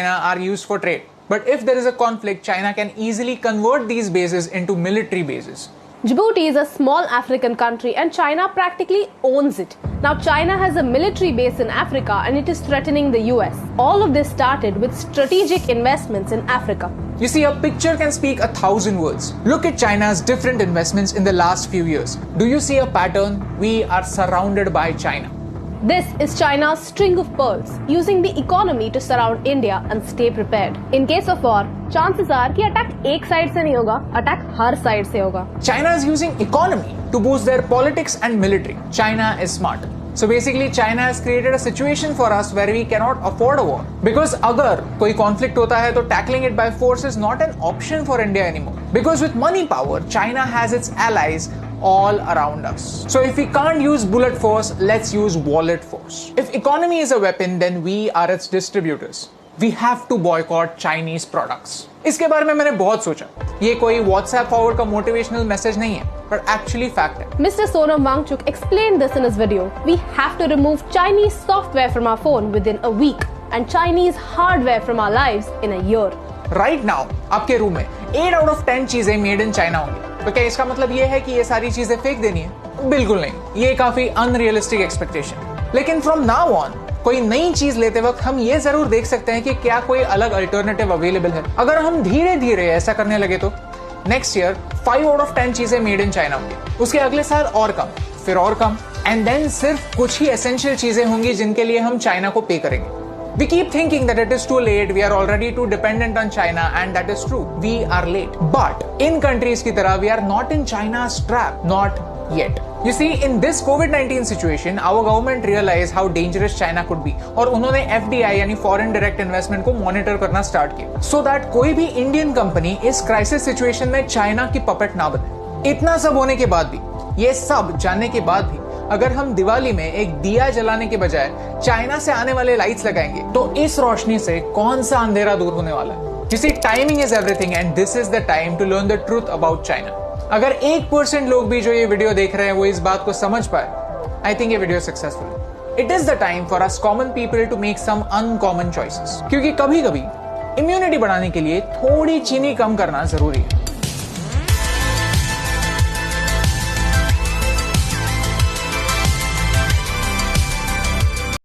China are used for trade. But if there is a conflict, China can easily convert these bases into military bases. Djibouti is a small African country and China practically owns it. Now China has a military base in Africa and it is threatening the US. All of this started with strategic investments in Africa. You see, a picture can speak 1,000 words. Look at China's different investments in the last few years. Do you see a pattern? We are surrounded by China. This is China's string of pearls, using the economy to surround India and stay prepared. In case of war, chances are कि attack एक side से नहीं होगा, attack हर side से होगा. China is using economy to boost their politics and military. China is smart. So basically, China has created a situation for us where we cannot afford a war. Because अगर कोई conflict होता है तो tackling it by force is not an option for India anymore. Because with money power, China has its allies all around us. So if we can't use bullet force, let's use wallet force. If economy is a weapon, then we are its distributors. We have to boycott Chinese products. इसके बारे में मैंने बहुत सोचा. ये कोई WhatsApp forward का motivational message नहीं है, but actually fact है. Mr. Sonam Wangchuk explained this in his video. We have to remove Chinese software from our phone within a week and Chinese hardware from our lives in a year. Right now, आपके room में 8 out of 10 चीजें made in China होंगी. तो क्या इसका मतलब ये है कि ये सारी चीजें फेंक देनी है? बिल्कुल नहीं. ये काफी अनरियलिस्टिक एक्सपेक्टेशन. लेकिन फ्रॉम नाउ ऑन कोई नई चीज लेते वक्त हम ये जरूर देख सकते हैं कि क्या कोई अलग अल्टरनेटिव अवेलेबल है. अगर हम धीरे धीरे ऐसा करने लगे तो नेक्स्ट ईयर 5 out of 10 चीजें मेड इन चाइना होंगी. उसके अगले साल और कम, फिर और कम, एंड देन सिर्फ कुछ ही एसेंशियल चीजें होंगी जिनके लिए हम चाइना को पे करेंगे. We keep thinking that it is too late, we are already too dependent on China, and that is true. We are late. But in countries की तरह, we are not in China's trap. Not yet. You see, in this COVID-19 situation, our government realized how dangerous China could be. और उन्होंने FDI यानी Foreign Direct Investment को monitor करना start किया. So that कोई भी Indian company इस crisis situation में China की puppet ना बने. इतना सब होने के बाद भी, ये सब जानने के बाद भी, अगर हम दिवाली में एक दिया जलाने के बजाय चाइना से आने वाले लाइट्स लगाएंगे तो इस रोशनी से कौन सा अंधेरा दूर होने वाला है. You see, timing is everything and this is the time to learn the truth about China. अगर 1% लोग भी जो ये वीडियो देख रहे हैं वो इस बात को समझ पाए, I think ये video successful. It is the time for us common people to make some uncommon choices. क्योंकि कभी-कभी इम्यूनिटी बढ़ाने के लिए थोड़ी चीनी कम करना जरूरी है.